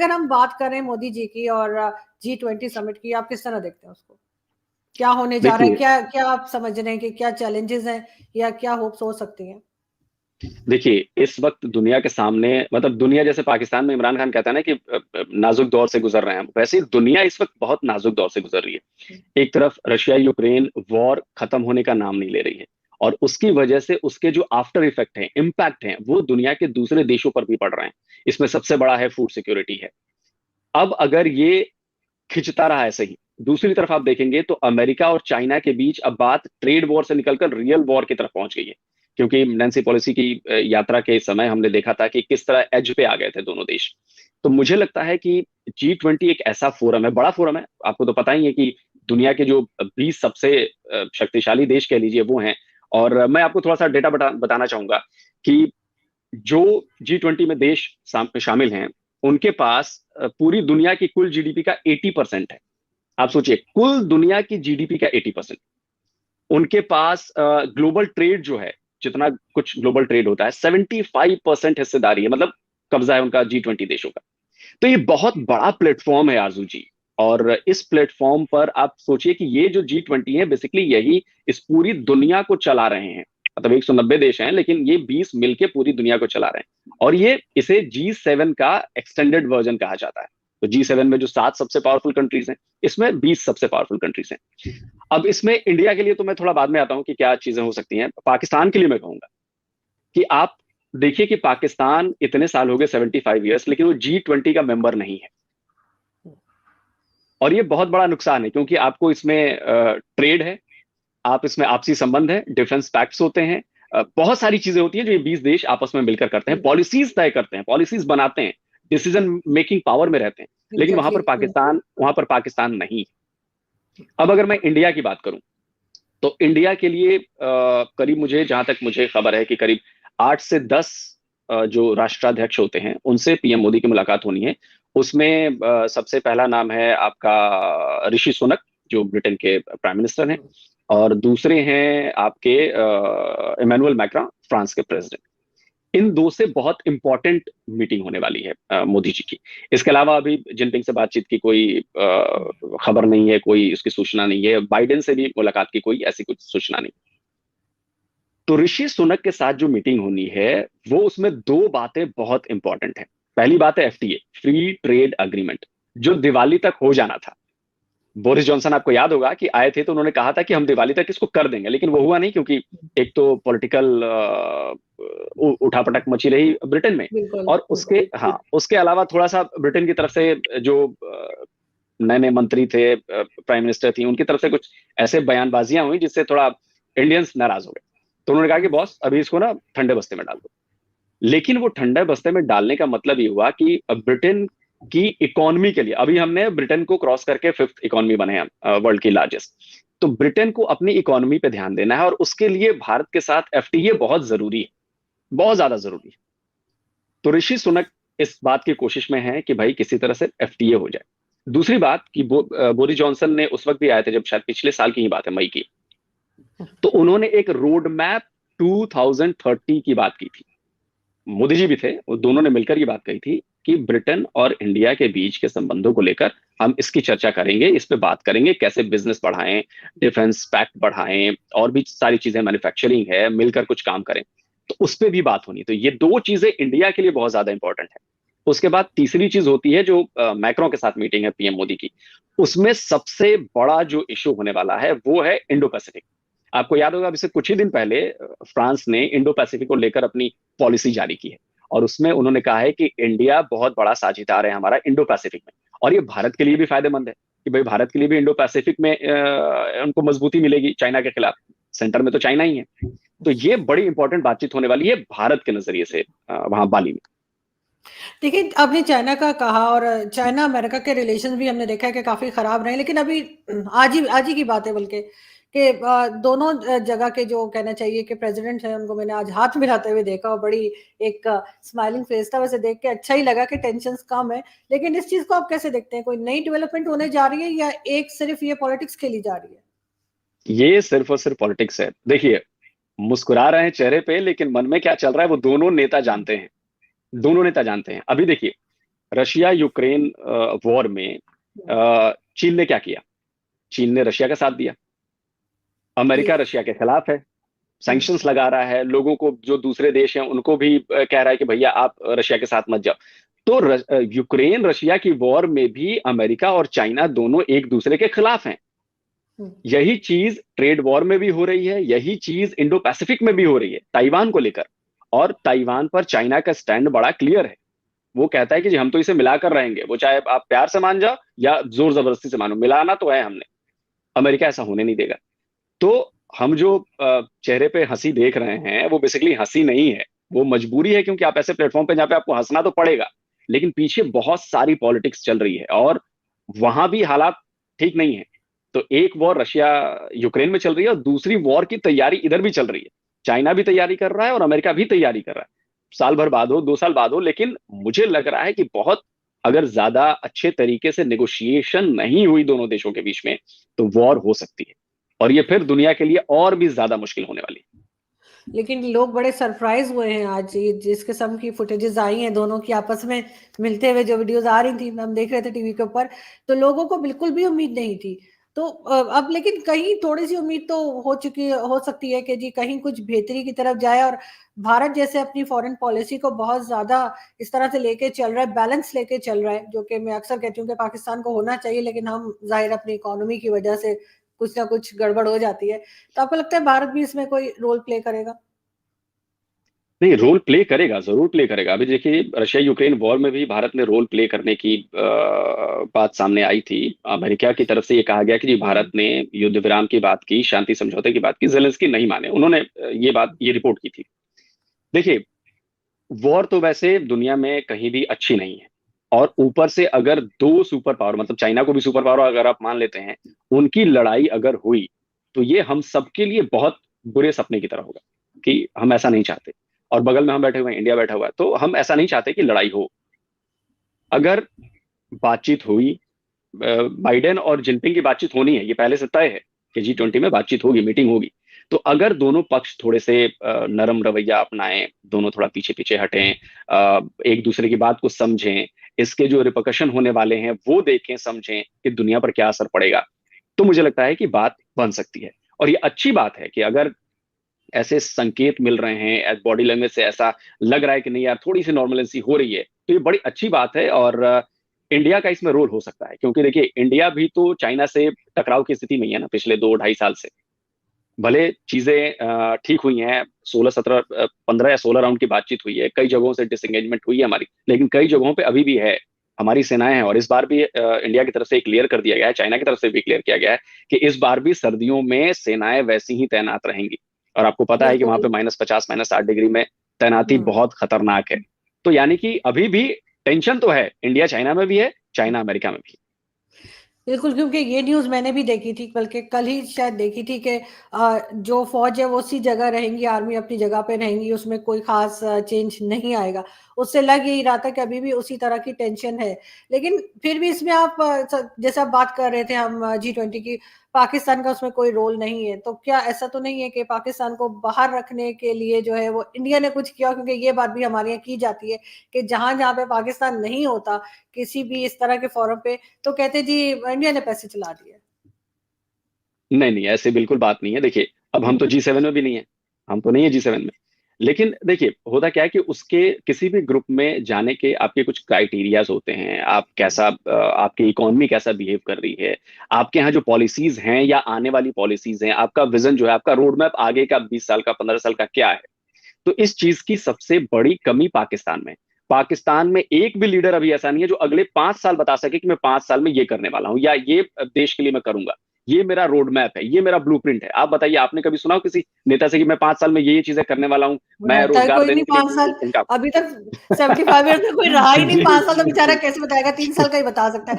अगर हम बात करें मोदी जी की और G20 समिट की, आप किस तरह देखते हैं उसको? क्या होने जा रहा है? देखिए क्या क्या आप समझ रहे हैं कि क्या चैलेंजेस हैं या क्या होप्स हो सकती हैं? देखिए इस वक्त दुनिया के सामने मतलब दुनिया जैसे पाकिस्तान में इमरान खान कहता है ना कि नाजुक दौर से गुजर रहे हैं, वैसे ही दुनिया इस वक्त बहुत नाजुक दौर से गुजर रही है। एक तरफ रशिया यूक्रेन वॉर खत्म होने का नाम नहीं ले रही है, और उसकी वजह से उसके जो आफ्टर इफेक्ट हैं, इम्पैक्ट हैं, वो दुनिया के दूसरे देशों पर भी पड़ रहे हैं। इसमें सबसे बड़ा है फूड सिक्योरिटी है। अब अगर ये खिंचता रहा ऐसे ही, दूसरी तरफ आप देखेंगे तो अमेरिका और चाइना के बीच अब बात ट्रेड वॉर से निकलकर रियल वॉर की तरफ पहुंच गई है। क्योंकि नैन्सी पॉलिसी की यात्रा के समय हमने देखा था कि किस तरह एज पे आ गए थे दोनों देश। तो मुझे लगता है कि G20 एक ऐसा फोरम है, बड़ा फोरम है। आपको तो पता ही है कि दुनिया के जो 20 सबसे शक्तिशाली देश कह लीजिए वो हैं। और मैं आपको थोड़ा सा डेटा बताना चाहूंगा कि जो G20 में देश शामिल हैं, उनके पास पूरी दुनिया की कुल जीडीपी का 80% है। आप सोचिए, कुल दुनिया की जीडीपी का 80%। उनके पास ग्लोबल ट्रेड जो है, जितना कुछ ग्लोबल ट्रेड होता है, 75% हिस्सेदारी है, मतलब कब्जा है उनका G20 देशों का। तो ये बहुत बड़ा प्लेटफॉर्म है आरजू जी। और इस प्लेटफॉर्म पर आप सोचिए कि ये जो G20 है, बेसिकली यही इस पूरी दुनिया को चला रहे हैं। मतलब 190 देश हैं, लेकिन ये 20 मिलके पूरी दुनिया को चला रहे हैं। और ये इसे G7 का एक्सटेंडेड वर्जन कहा जाता है। तो G7 में जो 7 सबसे पावरफुल कंट्रीज हैं, इसमें 20 सबसे पावरफुल कंट्रीज हैं। अब इसमें इंडिया के लिए तो मैं थोड़ा बाद में आता हूं कि क्या चीजें हो सकती हैं। पाकिस्तान के लिए मैं कहूंगा कि आप देखिए कि पाकिस्तान इतने साल हो गए, 75 ईयर्स, लेकिन वो G20 का मेंबर नहीं है। और ये बहुत बड़ा नुकसान है, क्योंकि आपको इसमें ट्रेड है, आप इसमें आपसी संबंध है, डिफेंस पैक्ट्स होते हैं, बहुत सारी चीजें होती हैं जो ये 20 देश आपस में मिलकर करते हैं, पॉलिसीज तय करते हैं, पॉलिसीज बनाते हैं, डिसीजन मेकिंग पावर में रहते हैं। लेकिन एग्जैक्टली। वहां पर पाकिस्तान नहीं। अब अगर मैं इंडिया की बात करूं, तो इंडिया के लिए करीब, मुझे जहां तक मुझे खबर है कि करीब 8 से 10 जो राष्ट्राध्यक्ष होते हैं, उनसे पीएम मोदी की मुलाकात होनी है। उसमें सबसे पहला नाम है आपका ऋषि सुनक, जो ब्रिटेन के प्राइम मिनिस्टर हैं। और दूसरे हैं आपके इमैनुअल मैक्रा, फ्रांस के प्रेसिडेंट। इन दो से बहुत इंपॉर्टेंट मीटिंग होने वाली है मोदी जी की। इसके अलावा अभी जिनपिंग से बातचीत की कोई खबर नहीं है, कोई उसकी सूचना नहीं है। बाइडेन से भी मुलाकात की कोई ऐसी कुछ सूचना नहीं। तो ऋषि सुनक के साथ जो मीटिंग होनी है, वो उसमें दो बातें बहुत इंपॉर्टेंट है। पहली बात है FTA, फ्री ट्रेड अग्रीमेंट, जो दिवाली तक हो जाना था। बोरिस जॉनसन, आपको याद होगा कि आए थे तो उन्होंने कहा था कि हम दिवाली तक इसको कर देंगे, लेकिन वो हुआ नहीं, क्योंकि एक तो पॉलिटिकल उठापटक मची रही ब्रिटेन में। बिल्कुल और उसके, बिल्कुल। हाँ, उसके अलावा थोड़ा सा ब्रिटेन की तरफ से जो नए नए मंत्री थे, प्राइम मिनिस्टर थी, उनकी तरफ से कुछ ऐसे बयानबाजियां हुई जिससे थोड़ा इंडियंस नाराज हो गए। तो उन्होंने कहा कि बॉस, अभी इसको ना ठंडे बस्ते में डाल दो। लेकिन वो ठंडे बस्ते में डालने का मतलब ये हुआ कि ब्रिटेन की इकोनॉमी के लिए, अभी हमने ब्रिटेन को क्रॉस करके 5th इकोनॉमी बने हैं, वर्ल्ड की लार्जेस्ट। तो ब्रिटेन को अपनी इकोनॉमी पे ध्यान देना है, और उसके लिए भारत के साथ FTA बहुत जरूरी है, बहुत ज्यादा जरूरी है। तो ऋषि सुनक इस बात की कोशिश में है कि भाई किसी तरह से FTA हो जाए। दूसरी बात कि बोरिस जॉनसन ने उस वक्त भी आए थे, जब शायद पिछले साल की ही बात है, मई की। तो उन्होंने एक रोड मैप 2030 की बात की थी। मोदी जी भी थे, वो दोनों ने मिलकर ये बात कही थी कि ब्रिटेन और इंडिया के बीच के संबंधों को लेकर हम इसकी चर्चा करेंगे, इस पे बात करेंगे, कैसे बिजनेस बढ़ाएं, डिफेंस पैक्ट बढ़ाएं, और भी सारी चीजें, मैन्युफैक्चरिंग है, मिलकर कुछ काम करें। तो उस पर भी बात होनी। तो ये दो चीजें इंडिया के लिए बहुत ज्यादा इंपॉर्टेंट है। उसके बाद तीसरी चीज होती है जो मैक्रो के साथ मीटिंग है पीएम मोदी की। उसमें सबसे बड़ा जो इशू होने वाला है वो है इंडो पैसिफिक। आपको याद होगा, अभी से कुछ ही दिन पहले फ्रांस ने इंडो पैसिफिक को लेकर अपनी पॉलिसी जारी की है। और उसमें उन्होंने कहा है कि इंडिया बहुत बड़ा साझेदार है हमारा इंडो पैसिफिक में। और ये भारत के लिए भी फायदेमंद है कि भाई भारत के लिए भी इंडो पैसिफिक में उनको मजबूती मिलेगी चाइना के खिलाफ। सेंटर में तो चाइना ही है। तो ये बड़ी इंपॉर्टेंट बातचीत होने वाली है भारत के नजरिए से वहां बाली में। देखिए, आपने चाइना का कहा और चाइना अमेरिका के रिलेशन भी हमने देखा है कि काफी खराब रहे, लेकिन अभी आज ही की बात है बल्कि कि दोनों जगह के जो कहना चाहिए कि प्रेसिडेंट हैं, उनको मैंने आज हाथ मिलाते हुए देखा और बड़ी एक स्माइलिंग फेस था। वैसे देख के अच्छा ही लगा कि टेंशन कम है। लेकिन इस चीज को आप कैसे देखते हैं? कोई नई डेवलपमेंट होने जा रही है या एक सिर्फ ये पॉलिटिक्स खेली जा रही है? ये सिर्फ और सिर्फ पॉलिटिक्स है। देखिए, मुस्कुरा रहे हैं चेहरे पे, लेकिन मन में क्या चल रहा है वो दोनों नेता जानते हैं। दोनों नेता जानते हैं। अभी देखिए, रशिया यूक्रेन वॉर में चीन ने क्या किया? चीन ने रशिया का साथ दिया। जी। अमेरिका रशिया के खिलाफ है, हुँ, सैंक्शंस लगा रहा है, लोगों को, जो दूसरे देश हैं उनको भी कह रहा है कि भैया आप रशिया के साथ मत जाओ। तो यूक्रेन रशिया की वॉर में भी अमेरिका और चाइना दोनों एक दूसरे के खिलाफ हैं। हुँ, यही चीज ट्रेड वॉर में भी हो रही है, यही चीज इंडो पैसिफिक में भी हो रही है ताइवान को लेकर। और ताइवान पर चाइना का स्टैंड बड़ा क्लियर है। वो कहता है कि जी हम तो इसे मिलाकर रहेंगे, वो चाहे आप प्यार से मान जाओ या जोर जबरदस्ती से मानो, मिलाना तो है हमने। अमेरिका ऐसा होने नहीं देगा। तो हम जो चेहरे पे हंसी देख रहे हैं वो बेसिकली हंसी नहीं है, वो मजबूरी है, क्योंकि आप ऐसे प्लेटफॉर्म पे जहाँ पे आपको हंसना तो पड़ेगा, लेकिन पीछे बहुत सारी पॉलिटिक्स चल रही है और वहां भी हालात ठीक नहीं है। तो एक वॉर रशिया यूक्रेन में चल रही है और दूसरी वॉर की तैयारी इधर भी चल रही है। चाइना भी तैयारी कर रहा है और अमेरिका भी तैयारी कर रहा है। साल भर बाद हो, 2 साल बाद हो, लेकिन मुझे लग रहा है कि बहुत, अगर ज्यादा अच्छे तरीके से नेगोशिएशन नहीं हुई दोनों देशों के बीच में, तो वॉर हो सकती है। और ये फिर दुनिया के लिए और भी ज्यादा मुश्किल होने वाली है। लेकिन लोग बड़े सरप्राइज़ हुए हैं आज, ये जिस किस्म की फुटेजेस आई हैं दोनों की आपस में मिलते हुए, जो वीडियोज़ आ रही थी, हम देख रहे थे टीवी के ऊपर, तो लोगों को बिल्कुल भी उम्मीद नहीं थी। तो अब लेकिन कहीं थोड़ी-सी उम्मीद तो हो सकती है कि जी कहीं कुछ बेहतरी की तरफ जाए, और भारत जैसे अपनी फॉरेन पॉलिसी को बहुत ज़्यादा इस तरह से लेके चल रहा है, बैलेंस लेके चल रहा है, जो कि मैं अक्सर कहती हूँ कि पाकिस्तान को होना चाहिए, लेकिन हम ज़ाहिर अपनी इकोनॉमी की वजह से कुछ ना कुछ गड़बड़ हो जाती है। तो आपको लगता है भारत भी इसमें कोई रोल प्ले करेगा? नहीं, रोल प्ले करेगा, जरूर प्ले करेगा। अभी देखिए, रशिया यूक्रेन वॉर में भी भारत ने रोल प्ले करने की बात सामने आई थी। अमेरिका की तरफ से ये कहा गया कि जी भारत ने युद्ध विराम की बात की, शांति समझौते की बात की, जेलेंस्की नहीं माने, उन्होंने ये रिपोर्ट की थी। देखिए, वॉर तो वैसे दुनिया में कहीं भी अच्छी नहीं है। और ऊपर से अगर दो सुपर पावर, मतलब चाइना को भी सुपर पावर अगर आप मान लेते हैं, उनकी लड़ाई अगर हुई, तो ये हम सबके लिए बहुत बुरे सपने की तरह होगा, कि हम ऐसा नहीं चाहते। और बगल में हम बैठे हुए हैं, इंडिया बैठा हुआ है, तो हम ऐसा नहीं चाहते कि लड़ाई हो। अगर बातचीत हुई, बाइडेन और जिनपिंग की बातचीत होनी है, ये पहले से तय है कि G20 में बातचीत होगी, मीटिंग होगी। तो अगर दोनों पक्ष थोड़े से नरम रवैया अपनाएं, दोनों थोड़ा पीछे पीछे हटें, एक दूसरे की बात को समझें, इसके जो रिperकशन होने वाले हैं वो देखें, समझें कि दुनिया पर क्या असर पड़ेगा, तो मुझे लगता है कि बात बन सकती है। और ये अच्छी बात है कि अगर ऐसे संकेत मिल रहे हैं, बॉडी लैंग्वेज से ऐसा लग रहा है कि नहीं यार, थोड़ी सी नॉर्मलेंसी हो रही है, तो ये बड़ी अच्छी बात है। और इंडिया का इसमें रोल हो सकता है, क्योंकि देखिए इंडिया भी तो चाइना से टकराव की स्थिति में ही है ना, पिछले 2 ढाई साल से। भले चीजें ठीक हुई हैं, 16 17 15 या 16 राउंड की बातचीत हुई है, कई जगहों से डिसंगेजमेंट हुई है हमारी, लेकिन कई जगहों पे अभी भी है, हमारी सेनाएं हैं। और इस बार भी इंडिया की तरफ से क्लियर कर दिया गया है, चाइना की तरफ से भी क्लियर किया गया है कि इस बार भी सर्दियों में सेनाएं वैसी ही तैनात रहेंगी। और आपको पता है कि वहां बिल्कुल। पे -50 -60 डिग्री में तैनाती हुँ। बहुत खतरनाक है। तो यानी कि अभी भी टेंशन तो है, इंडिया चाइना में भी है, चाइना अमेरिका में भी। बिल्कुल, क्योंकि ये न्यूज़ मैंने भी देखी थी, बल्कि कल ही शायद देखी थी कि जो फ़ौज है वो उसी जगह रहेंगी, आर्मी अपनी जगह पे रहेंगी, उसमें कोई ख़ास चेंज नहीं आएगा। उससे लग यही रहा था कि अभी भी उसी तरह की टेंशन है। लेकिन फिर भी इसमें आप जैसा आप बात कर रहे थे हम G20 की, पाकिस्तान का उसमें कोई रोल नहीं है। तो क्या ऐसा तो नहीं है कि पाकिस्तान को बाहर रखने के लिए जो है वो इंडिया ने कुछ किया? क्योंकि ये बात भी हमारे यहाँ की जाती है कि जहाँ-जहाँ पे पाकिस्तान नहीं होता, किसी भी इस तरह के फ़ोरम पे, तो कहते जी इंडिया ने पैसे चला दिए। नहीं नहीं, ऐसे बिल्कुल बात नहीं है। देखिए, अब हम तो G7 में भी नहीं है, हम तो नहीं है G7 में। लेकिन देखिए, होता क्या है कि उसके किसी भी ग्रुप में जाने के आपके कुछ क्राइटेरियाज होते हैं। आप कैसा, आपकी इकोनॉमी कैसा बिहेव कर रही है, आपके यहाँ जो पॉलिसीज हैं या आने वाली पॉलिसीज हैं, आपका विजन जो है, आपका रोड मैप आगे का 20 साल का, 15 साल का क्या है। तो इस चीज की सबसे बड़ी कमी पाकिस्तान में, पाकिस्तान में एक भी लीडर अभी ऐसा नहीं है जो अगले 5 साल बता सके कि मैं 5 साल में ये करने वाला हूं या ये देश के लिए मैं करूंगा, ये मेरा रोड मैप है, ये मेरा ब्लूप्रिंट है। आप बताइए, आपने कभी सुना हो किसी नेता से कि मैं 5 साल में ये चीजें करने वाला हूं, मैं रहता है रोजगार कोई नहीं देने के लिए 5 साल, इनका। अभी तक 75 ईयर्स में कोई रहा ही नहीं, जी 5 साल तो बेचारा कैसे बताएगा, 3 साल का ही बता सकता है।